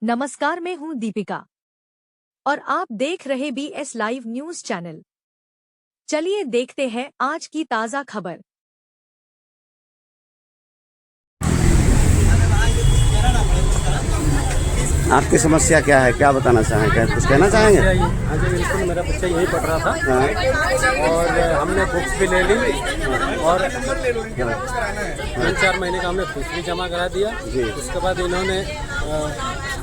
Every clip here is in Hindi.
नमस्कार, मैं हूं दीपिका और आप देख रहे BS लाइव न्यूज चैनल। चलिए देखते हैं आज की ताजा खबर। आपकी समस्या क्या है, क्या बताना चाहेंगे, कुछ कहना चाहेंगे? हाँ जी, बिल्कुल। मेरा बच्चा यहीं पढ़ रहा था और हमने बुक्स भी ले ली और 3-4 महीने का हमने फीस भी जमा करा दिया। उसके बाद इन्होंने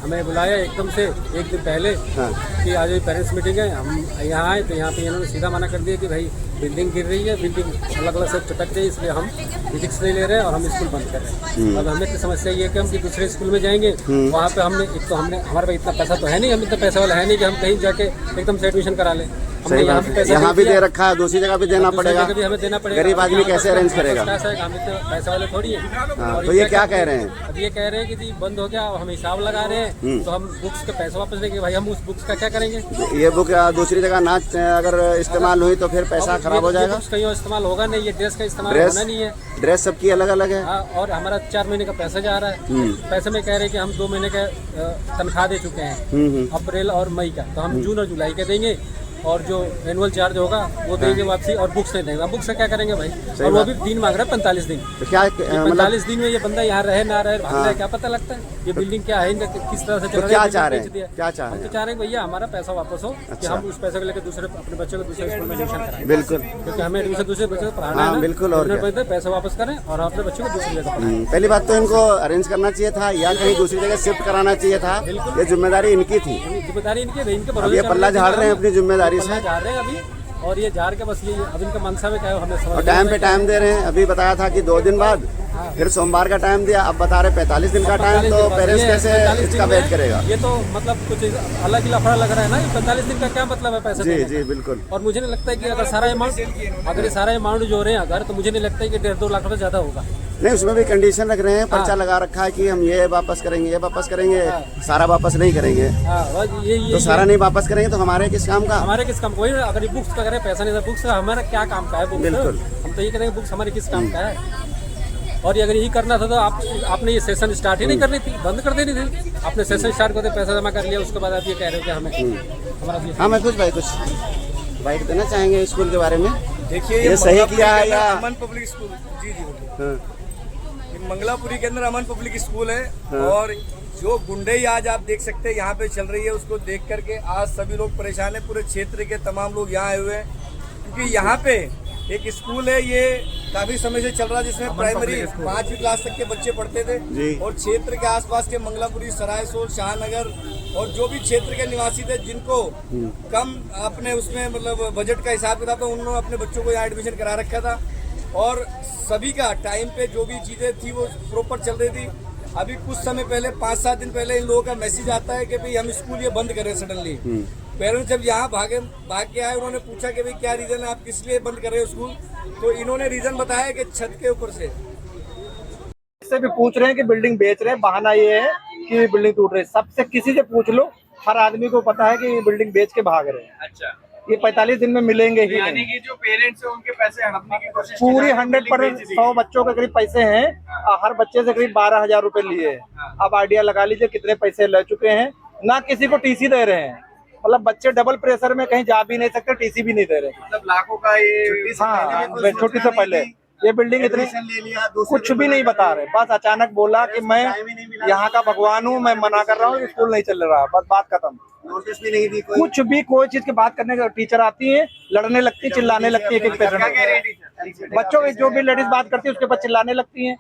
हमें बुलाया एकदम से एक दिन पहले कि आज पेरेंट्स मीटिंग है, हम यहाँ आए तो यहाँ पे इन्होंने सीधा मना कर दिया कि भाई बिल्डिंग गिर रही है, बिल्डिंग अलग अलग से चटक रही है, इसलिए हम फिजिक्स नहीं ले रहे हैं और हम स्कूल बंद कर रहे हैं। अब हमें तो समस्या ये है कि हम दूसरे स्कूल में जाएंगे, वहाँ पे हमने एक तो हमारे पास इतना पैसा तो है नहीं, हम इतना पैसा वाला है नहीं कि हम कहीं जाके एकदम से एडमिशन करा लें। हमने यहाँ भी दे रखा है, दूसरी जगह भी देना पड़ेगा, हमें देना पड़ेगा। गरीब आदमी कैसे अरेंज करेगा? हम इतने पैसा वाले थोड़ी है। तो ये क्या कह रहे हैं? अब ये कह रहे हैं कि जी बंद हो गया, हम हिसाब लगा रहे हैं तो हम बुक्स के पैसे वापस देंगे। भाई हम उस बुक्स का क्या करेंगे? ये बुक दूसरी जगह ना अगर इस्तेमाल हुई तो फिर पैसा खराब हो जाएगा। कहीं इस्तेमाल होगा नहीं, ये ड्रेस का इस्तेमाल होना नहीं है। ड्रेस सबकी अलग अलग है और हमारा 4 महीने का पैसा जा रहा है। पैसे में कह रहे हैं कि हम 2 महीने का तनख्वाह दे चुके हैं, अप्रैल और मई का, तो हम जून और जुलाई के देंगे और जो एनुअल चार्ज होगा वो देंगे वापसी, और बुक्स नहीं देंगे। बुक्स से क्या करेंगे भाई? और वो भी दिन मांग रहा है 45 दिन। तो क्या 45 दिन में ये बंदा यहाँ रहे ना रहे, भाग रहा है, क्या पता लगता है? ये बिल्डिंग क्या है, किस तरह से चल रहा है? क्या चाह रहे हैं? क्या चाह रहे हैं? हम तो चाह रहे हैं भैया हमारा पैसा वापस हो, कि हम उस पैसे को लेकर दूसरे अपने बच्चों को दूसरे स्कूल में एडमिशन कराएं। बिल्कुल, क्योंकि हमें एडमिशन दूसरे बच्चों को पढ़ाना है। बिल्कुल। और पैसा वापस करें और अपने बच्चों को दूसरी जगह पढ़ाएं। पहली बात तो इनको अरेंज करना चाहिए था या कहीं दूसरी जगह शिफ्ट कराना चाहिए था। ये जिम्मेदारी इनकी थी, जिम्मेदारी इनकी। ये पल्ला झाड़ रहे हैं अपनी जिम्मेदारी से, झाड़ रहे हैं अभी, और ये जार के बस ये अब इनका मनसा में क्या है हमें समझ। और टाइम पे टाइम दे रहे हैं। अभी बताया था कि 2 दिन बाद, फिर सोमवार का टाइम दिया, अब बता रहे 45 दिन का टाइम। तो पेरेंट्स कैसे इसका वेट करेगा? ये तो मतलब कुछ अलग ही लफड़ा लग रहा है ना। 45 दिन का क्या मतलब है पैसे? जी बिल्कुल। और मुझे नहीं लगता है कि अगर ये सारा अमाउंट जो रहे हैं अगर, तो मुझे नहीं लगता है कि 1.5-2 लाख रुपए ज्यादा होगा। नहीं, उसमें भी कंडीशन रख रहे हैं, पर्चा लगा रखा है कि हम ये वापस करेंगे, ये वापस करेंगे, सारा वापस नहीं करेंगे। तो सारा नहीं वापस करेंगे तो हमारे किस काम का? हमारे किस काम? कोई अगर बुक्स का करें पैसा नहीं था, बुक्स हमारा क्या काम का है? बिल्कुल, हम तो ये करेंगे बुक्स हमारे किस काम का है? और अगर यही करना था तो आपने ये सेशन स्टार्ट ही नहीं करनी थी, बंद कर देनी थी। आपने सेशन स्टार्ट करते पैसा जमा कर लिया, उसके बाद आप ये कह रहे हो कि हमें हमारा। हाँ, मैं कुछ बाइक देना चाहेंगे स्कूल के बारे में। देखिए ये सही किया है या अमन पब्लिक स्कूल? जी मंगलापुरी के अंदर अमन पब्लिक स्कूल है। और जो गुंडई आज आप देख सकते हैं यहाँ पे चल रही है, उसको देख करके आज सभी लोग परेशान है। पूरे क्षेत्र के तमाम लोग यहाँ आए हुए हैं क्योंकि यहाँ पे एक स्कूल है, ये काफी समय से चल रहा है, जिसमें प्राइमरी 5वीं क्लास तक के बच्चे पढ़ते थे। और क्षेत्र के आसपास के मंगलापुरी, सरायसोल, शाहनगर और जो भी क्षेत्र के निवासी थे, जिनको कम अपने उसमें मतलब बजट का हिसाब किताब था, उन्होंने अपने बच्चों को यहाँ एडमिशन करा रखा था। और सभी का टाइम पे जो भी चीजें थी वो प्रॉपर चल रही थी। अभी कुछ समय पहले 5-7 दिन पहले इन लोगों का मैसेज आता है कि भाई हम स्कूल ये बंद करें सडनली। पेरेंट्स जब यहाँ भाग के आए, उन्होंने पूछा कि भाई क्या रीजन है, आप किस लिए बंद कर रहे हो स्कूल? तो इन्होंने रीजन बताया कि छत के ऊपर से भी पूछ रहे हैं कि बिल्डिंग बेच रहे हैं। बहाना ये है कि बिल्डिंग टूट रही है। सबसे किसी से पूछ लो, हर आदमी को पता है कि बिल्डिंग बेच के भाग रहे हैं। अच्छा, ये 45 दिन में मिलेंगे ही नहीं। कि जो पेरेंट्स हैं उनके पैसे हड़पने की कोशिश पूरी 100%। 100 बच्चों के करीब पैसे हैं, हर बच्चे से करीब 12,000 रुपए लिए हैं। अब आइडिया लगा लीजिए कितने पैसे ले चुके हैं। ना किसी को टीसी दे रहे हैं, मतलब बच्चे डबल प्रेशर में कहीं जा भी नहीं सकते, टीसी भी नहीं दे रहे। मतलब लाखों का ये। हाँ, छुट्टी से पहले ये बिल्डिंग इतनी कुछ भी नहीं बता रहे। बस अचानक बोला कि मैं यहाँ का भगवान हूँ, मैं मना कर रहा हूँ, स्कूल नहीं चल रहा, बस बात खत्म। नोटिस भी नहीं दी कुछ भी, कोई चीज की बात करने का। टीचर आती है, लड़ने लगती है, चिल्लाने लगती है, एक पेरेंट बच्चों की जो भी लेडीज बात करती है उसके बाद चिल्लाने लगती है।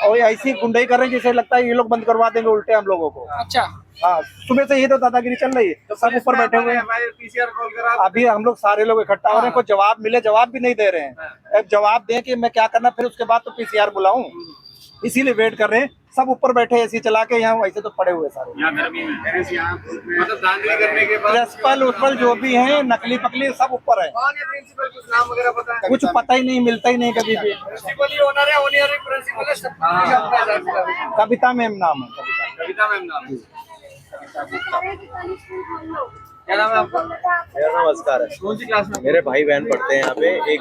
और ऐसी गुंडाई कर रहे हैं जैसे लगता है ये लोग बंद करवा देंगे उल्टे हम लोगों को। अच्छा, हाँ, सुबह से ये तो दादागिरी चल रही है। तो सब ऊपर बैठे हुए हैं। पीसीआर कॉल करा, अभी हम लोग सारे लोग इकट्ठा हो रहे हैं, कोई जवाब मिले, जवाब भी नहीं दे रहे हैं। अब जवाब दें कि मैं क्या करना, फिर उसके बाद तो पीसीआर बुलाऊं, इसीलिए वेट कर रहे हैं। सब ऊपर बैठे एसी चला के, यहाँ वैसे तो पड़े हुए सारे यहाँ गर्मी में मतलब धांधली करने के बाद प्रिंसिपल उत्पल जो भी हैं, नकली पकली सब ऊपर है। प्रिंसिपल कुछ नाम वगैरह पता है? कुछ पता ही नहीं, मिलता ही नहीं कभी भी। प्रिंसिपल ही ओनर है, ओनर प्रिंसिपल है। कविता मैम नाम है। कविता मैम नाम। क्या नाम है आपका? मेरा नाम असकार है। कौन सी क्लास में? मेरे भाई बहन पढ़ते हैं यहाँ पे, एक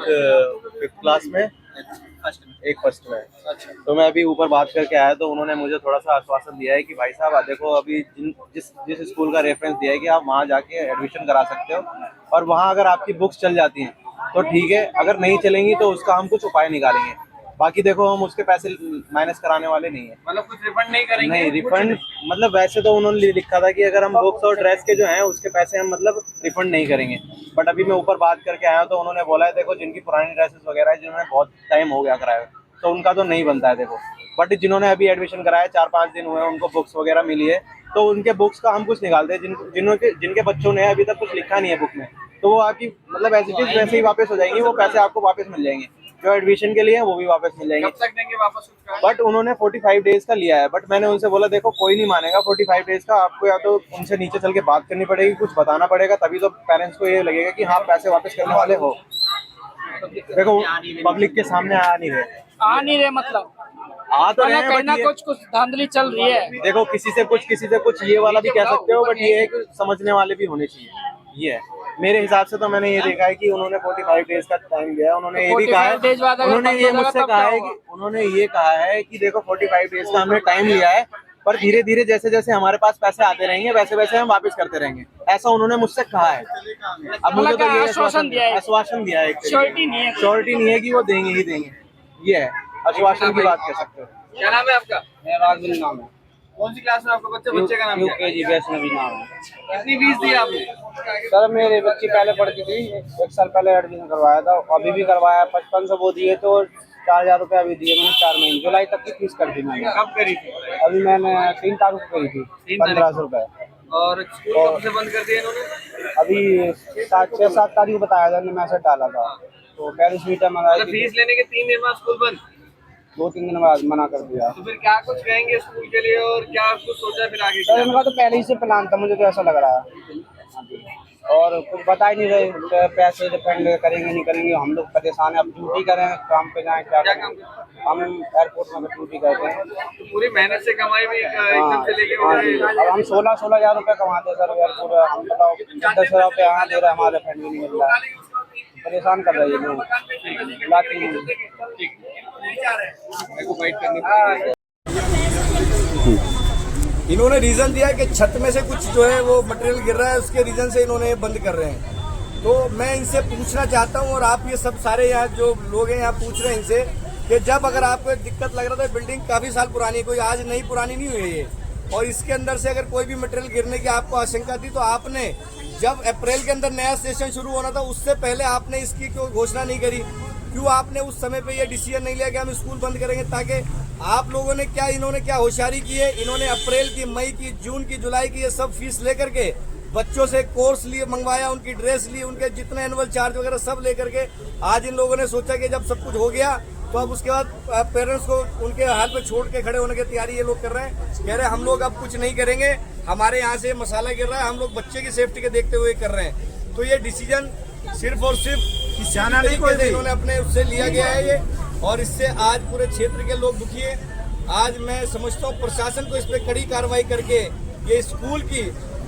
5th क्लास में एक फर्स्ट में। अच्छा। तो मैं अभी ऊपर बात करके आया तो उन्होंने मुझे थोड़ा सा आश्वासन दिया है कि भाई साहब देखो अभी जिस स्कूल का रेफरेंस दिया है कि आप वहाँ जाके एडमिशन करा सकते हो, और वहाँ अगर आपकी बुक्स चल जाती हैं तो ठीक है, अगर नहीं चलेंगी तो उसका हम कुछ उपाय निकालेंगे। बाकी देखो हम उसके पैसे माइनस कराने वाले नहीं है। मतलब कुछ रिफंड नहीं करेंगे? नहीं रिफंड, मतलब वैसे तो उन्होंने लिखा था कि अगर हम बुक्स और ड्रेस के जो हैं उसके पैसे हम मतलब रिफंड नहीं करेंगे, बट अभी मैं ऊपर बात करके आया तो उन्होंने बोला है देखो जिनकी पुरानी ड्रेसेस वगैरह है, जिन्होंने बहुत टाइम हो गया कराया तो उनका तो नहीं बनता है देखो, बट जिन्होंने अभी एडमिशन कराया 4-5 दिन हुए उनको बुक्स वगैरह मिली है तो उनके बुक्स का हम कुछ निकालते हैं। जिनके बच्चों ने अभी तक कुछ लिखा नहीं है बुक में, तो वो आपकी मतलब एज इट इज वैसे ही वापस हो जाएंगी, वो पैसे आपको वापस मिल जाएंगे, जो एडमिशन के लिए है वो भी वापस मिल जाएंगे। कब तक देंगे वापस? बट उन्होंने 45 डेज का लिया है, बट मैंने उनसे बोला देखो कोई नहीं मानेगा 45 डेज का, आपको या तो उनसे नीचे चल के बात करनी पड़ेगी, कुछ बताना पड़ेगा, तभी तो पेरेंट्स को ये लगेगा कि हाँ पैसे वापस करने वाले हो। देखो पब्लिक के सामने आ नहीं रहे मतलब आ तो रहे हैं, कहना बट कुछ धांधली चल रही है। देखो किसी से कुछ ये वाला भी कह सकते हो, बट ये है कि समझने वाले भी होने चाहिए। ये है मेरे हिसाब से, तो मैंने ये देखा है कि उन्होंने 45 डेज का टाइम दिया है। उन्होंने ये भी कहा है, उन्होंने ये मुझसे कहा है कि उन्होंने ये कहा है कि देखो 45 डेज का हमने टाइम लिया है, पर धीरे धीरे जैसे जैसे हमारे पास पैसे आते रहेंगे वैसे वैसे हम वापस करते रहेंगे, ऐसा उन्होंने मुझसे कहा है। अब मुझे तो ये आश्वासन दिया है, श्योरिटी नहीं है कि वो देंगे ही देंगे, ये है आश्वासन की बात कह सकते हो। क्या नाम है आपका? मेरा राजवीर नाम है। कौन सी क्लास में आपका बच्चे का नाम क्या है? यूकेजी वैष्णवी नाम है। कितनी फीस दी आपने? सर मेरे बच्ची पहले पढ़ती थी, 1 साल पहले एडमिशन करवाया था, अभी भी करवाया, 5500 वो दिए तो 4000 रुपये अभी दिए मैंने 4 महीने, जुलाई तक की फीस कर दी मैंने। कब करी थी? अभी मैंने 3 तारीख को करी थी, 1500 रुपये। और स्कूल कब से बंद कर दिया इन्होंने? अभी 6-7 तारीख को बताया था, मैसेज डाला था, तो पेरेंट्स मीटिंग मंगाई थी, फीस लेने के 3 दिन बाद स्कूल बंद? 2-3 दिन बाद मना कर दिया। तो फिर क्या कुछ कहेंगे स्कूल के लिए और क्या कुछ सोचा फिर आगे? सर इनका तो पहले ही से प्लान था, मुझे तो ऐसा लग रहा है, और कुछ बता ही नहीं रहे, पैसे डिपेंड करेंगे नहीं करेंगे, हम लोग परेशान हैं। अब ड्यूटी करें, काम पे जाएं, क्या करें? हम एयरपोर्ट में ड्यूटी करते हैं, तो पूरी मेहनत से कमाई भी एकदम से लेके हो रहे हैं। अब हम 16,000 रुपये कमाते हैं सर एयरपोर्ट, हम बताओ 10,000 रुपये यहाँ दे रहे हैं, हमारे फंड भी नहीं मिल रहा है, परेशान कर रही है लोग, लाती नहीं। इन्होंने रीजन दिया कि छत में से कुछ जो है वो मटेरियल गिर रहा है, उसके रीजन से इन्होंने ये बंद कर रहे हैं। तो मैं इनसे पूछना चाहता हूँ, और आप ये सब सारे यहाँ जो लोग हैं यहाँ पूछ रहे हैं इनसे, कि जब अगर आपको एक दिक्कत लग रहा था, बिल्डिंग काफी साल पुरानी है, कोई आज नहीं पुरानी नहीं हुई है ये, और इसके अंदर से अगर कोई भी मटेरियल गिरने की आपको आशंका थी, तो आपने जब अप्रैल के अंदर नया सेशन शुरू होना था उससे पहले आपने इसकी क्यों घोषणा नहीं करी? क्यों आपने उस समय पे ये डिसीजन नहीं लिया कि हम स्कूल बंद करेंगे? ताकि आप लोगों ने इन्होंने क्या होशियारी की है, इन्होंने अप्रैल की, मई की, जून की, जुलाई की ये सब फीस लेकर के बच्चों से कोर्स लिए मंगवाया, उनकी ड्रेस ली, उनके जितने एनुअल चार्ज वगैरह सब लेकर के आज इन लोगों ने सोचा कि जब सब कुछ हो गया तो अब उसके बाद पेरेंट्स को उनके हाल पे छोड़ के खड़े होने की तैयारी ये लोग कर रहे हैं। कह रहे हैं हम लोग अब कुछ नहीं करेंगे, हमारे यहाँ से मसाला गिर रहा है, हम लोग बच्चे की सेफ्टी के देखते हुए कर रहे हैं। तो ये डिसीजन सिर्फ और सिर्फ इन्होंने अपने उससे लिया गया है ये, और इससे आज पूरे क्षेत्र के लोग दुखी है। आज मैं समझता हूँ प्रशासन को इस पर कड़ी कार्रवाई करके ये स्कूल की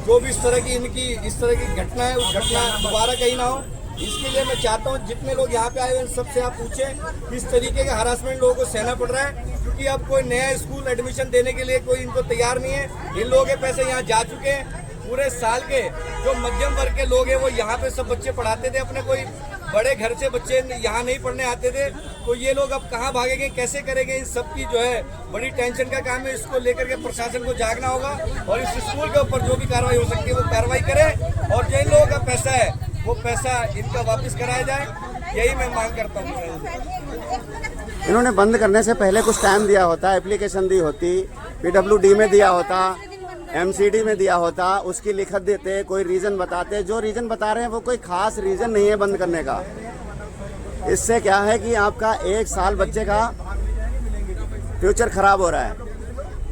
जो भी इस तरह की घटना है, उस घटना दोबारा कहीं ना हो। इसके लिए मैं चाहता हूँ जितने लोग यहाँ पे आए हुए सबसे आप पूछें किस तरीके का हरासमेंट लोगों को सहना पड़ रहा है, क्योंकि अब कोई नया स्कूल एडमिशन देने के लिए कोई इनको तैयार नहीं है। इन लोगों के पैसे यहाँ जा चुके हैं। पूरे साल के जो मध्यम वर्ग के लोग हैं वो यहाँ पे सब बच्चे पढ़ाते थे, अपने कोई बड़े घर से बच्चे यहाँ नहीं पढ़ने आते थे, तो ये लोग अब कहाँ भागेंगे, कैसे करेंगे? इन सब की जो है बड़ी टेंशन का काम है। इसको लेकर के प्रशासन को जागना होगा और इस स्कूल के ऊपर जो भी कार्रवाई हो सकती है वो कार्रवाई करे, और जो इन लोगों का पैसा है वो पैसा इनका वापस कराया जाए, यही मैं मांग करता हूँ। इन्होंने बंद करने से पहले कुछ टाइम दिया होता, एप्लीकेशन दी होती, PWD में दिया होता, MCD में दिया होता, उसकी लिखत देते, कोई रीज़न बताते। जो रीज़न बता रहे हैं वो कोई खास रीज़न नहीं है बंद करने का। इससे क्या है कि आपका 1 साल बच्चे का फ्यूचर खराब हो रहा है।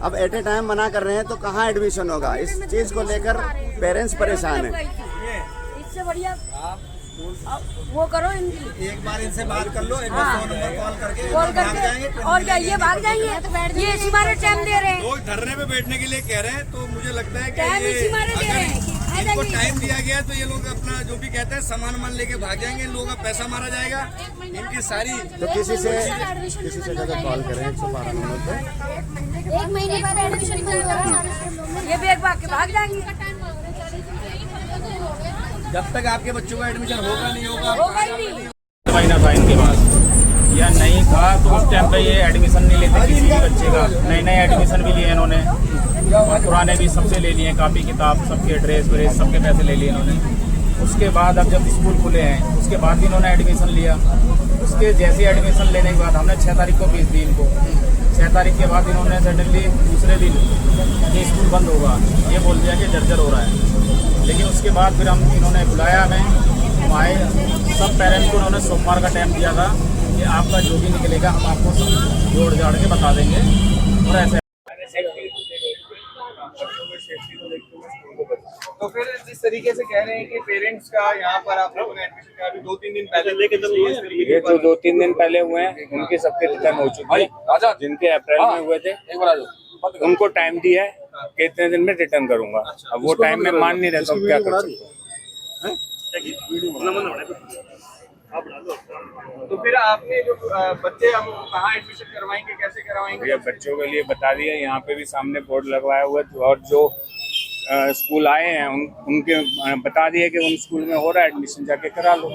अब एट ए टाइम मना कर रहे हैं तो कहाँ एडमिशन होगा? इस चीज़ को लेकर पेरेंट्स परेशान हैं। इससे बढ़िया वो करो, इनकी एक बार इनसे बात कर लो, 100 नंबर कॉल करके और क्या ये भाग जाएंगे? ये इसी मारे टाइम दे रहे हैं, लोग धरने पे बैठने के लिए कह रहे हैं। तो मुझे लगता है कि टाइम इसी मारे दे रहे हैं। इनको टाइम दिया गया है, तो ये लोग अपना जो भी कहते हैं सामान वामान लेके भाग जाएंगे, इन लोगों का पैसा मारा जाएगा। इनकी सारी तो किसी से अगर कॉल करें 112 नंबर पे, 1 महीने बाद एडमिशन ये बैग भाग जाएंगे। जब तक आपके बच्चों का एडमिशन होगा नहीं होगा महीना था इनके पास या नहीं था, तो उस टाइम पे ये एडमिशन नहीं लेते किसी भी बच्चे का। नए एडमिशन भी लिए इन्होंने और पुराने भी सबसे ले लिए, कापी किताब सबके, ड्रेस व्रेस सबके पैसे ले लिए इन्होंने। उसके बाद अब जब स्कूल खुले हैं उसके बाद भी इन्होंने एडमिशन लिया। उसके जैसे एडमिशन लेने के बाद हमने 6 तारीख को फीस दी इनको। 6 तारीख के बाद इन्होंने सडनली दूसरे दिन ये स्कूल बंद होगा ये बोल दिया कि जर्जर हो रहा है। लेकिन उसके बाद फिर इन्होंने बुलाया हमें, हम आए, सब पेरेंट्स को उन्होंने सोमवार का टाइम दिया था कि आपका जो भी निकलेगा हम आपको सब जोड़ जाड़ के बता देंगे। और ऐसे तो फिर जिस तरीके से कह रहे हैं कि पेरेंट्स का यहाँ पर आप लोगों ने एडमिशन का अभी 2-3 दिन पहले लेके ये जो 2-3 दिन पहले हुए हैं उनके सबके रिटर्न हो चुके हैं। जिनके अप्रैल में हुए थे उनको टाइम दिया है कि इतने दिन में रिटर्न करूंगा। अब वो टाइम में मान नहीं रहता, क्या कर सकते हैं। तो फिर आपने जो बच्चे हम कहाँ एडमिशन करवाएंगे, कैसे करवाएंगे? ये बच्चों के लिए बता दिया, यहाँ पे भी सामने बोर्ड लगवाया हुआ है। और जो स्कूल आए हैं उनके बता दिए कि उन स्कूल में हो रहा है एडमिशन, जाके करा लो।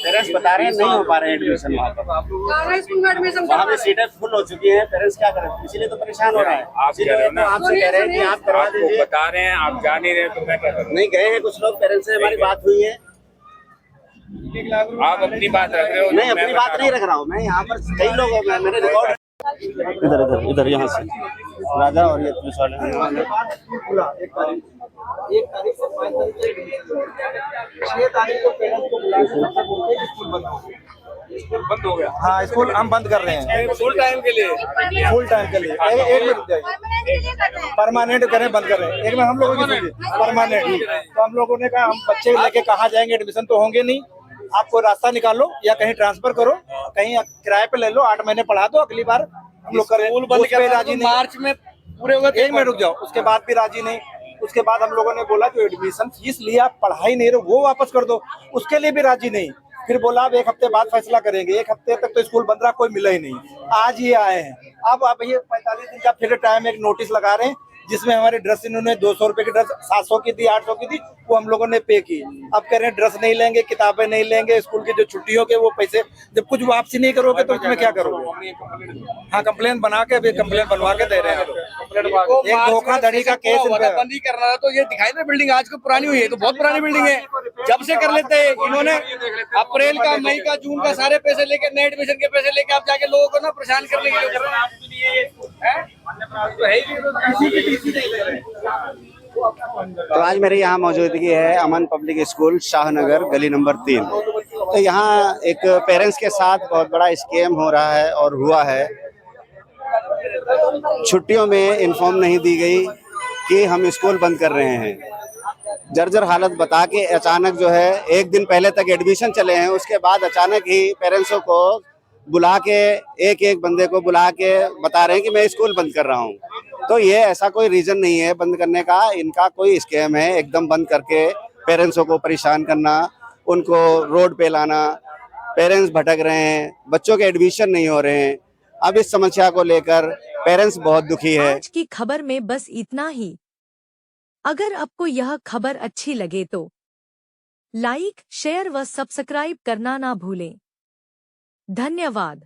पेरेंट्स बता रहे हैं नहीं हो पा रहे हैं एडमिशन वहाँ पर, वहाँ पे सीटें फुल हो चुकी हैं। पेरेंट्स क्या करें, इसीलिए तो परेशान हो रहा है। आप कह रहे हो ना, आपसे कह रहे हैं कि आप करवा आपको दीजिए। बता रहे हैं, आप जा नहीं रहे तो मैं क्या करूँ। नहीं गए हैं कुछ लोग, पेरेंट्स से हमारी बात हुई है। आप अपनी बात रख रहे हो, नहीं अपनी बात नहीं रख रहा हूँ मैं, यहाँ पर कई लोग हैं, मैंने रिकॉर्ड इधर यहाँ से राजा और ये पुलिस वाले एक तारीख से 5 तारीख तक एडमिशन, 6 तारीख को पेरेंट्स को बुला के सबसे बोलते हैं कि स्कूल बंद हो गया। स्कूल बंद हो गया, हाँ स्कूल हम बंद कर रहे हैं फुल टाइम के लिए। फुल टाइम के लिए। एक मिनट जाइए, परमानेंट करें, बंद कर रहे हैं। एक में हम लोगों की परमानेंट, तो हम लोगों ने कहा हम बच्चे लेके कहाँ जाएंगे, एडमिशन तो होंगे नहीं, आप कोई रास्ता निकालो या कहीं ट्रांसफर करो, कहीं किराए पे ले लो, 8 महीने पढ़ा दो, अगली बार हम लोग करें। स्कूल बंद कर राजी नहीं, मार्च में पूरे हुए। एक मिनट रुक जाओ, उसके बाद भी राजी नहीं। उसके बाद हम लोगों ने बोला जो एडमिशन फीस लिया, पढ़ाई नहीं रहे वो वापस कर दो, उसके लिए भी राजी नहीं। फिर बोला अब 1 हफ्ते बाद फैसला करेंगे। 1 हफ्ते तक तो स्कूल बंद रहा, कोई मिला ही नहीं। आज ये आए हैं, अब आप ये 45 दिन का फिर टाइम एक नोटिस लगा रहे हैं, जिसमें हमारे ड्रेस इन्होंने 200 रुपए की ड्रेस 700 की थी, 800 की थी, वो हम लोगों ने पे की। अब कह रहे हैं ड्रेस नहीं लेंगे, किताबें नहीं लेंगे, स्कूल की जो छुट्टियों के वो पैसे, जब कुछ वापसी नहीं करोगे तो उसमें क्या करोगे? हाँ कंप्लेन बना के, कंप्लेन बनवा के दे रहे हैं। एक धोखाधड़ी का केस बंद ही करना है, तो ये दिखाई दे बिल्डिंग आज को पुरानी हुई है, तो बहुत पुरानी बिल्डिंग है, जब से कर लेते हैं इन्होंने। अप्रैल का, मई का, जून का सारे पैसे लेके, नए एडमिशन के पैसे लेके आप जाके लोगों को ना परेशान करने के लिए कर रहे हैं। तो आज मेरी यहाँ मौजूदगी है अमन पब्लिक स्कूल शाहनगर गली नंबर 3। तो यहाँ एक पेरेंट्स के साथ बहुत बड़ा स्कैम हो रहा है और हुआ है। छुट्टियों में इन्फॉर्म नहीं दी गई कि हम स्कूल बंद कर रहे हैं। जर्जर हालत बता के अचानक जो है 1 दिन पहले तक एडमिशन चले हैं, उसके बाद अचानक ही पेरेंट्सों को बुला के, एक बंदे को बुला के बता रहे हैं कि मैं स्कूल बंद कर रहा हूँ। तो ये ऐसा कोई रीज़न नहीं है बंद करने का, इनका कोई स्कैम है। एकदम बंद करके पेरेंट्सों को परेशान करना, उनको रोड पे लाना, पेरेंट्स भटक रहे हैं, बच्चों के एडमिशन नहीं हो रहे हैं। अब इस समस्या को लेकर पेरेंट्स बहुत दुखी है। आज की खबर में बस इतना ही। अगर आपको यह खबर अच्छी लगे तो लाइक, शेयर व सब्सक्राइब करना ना भूलें। धन्यवाद।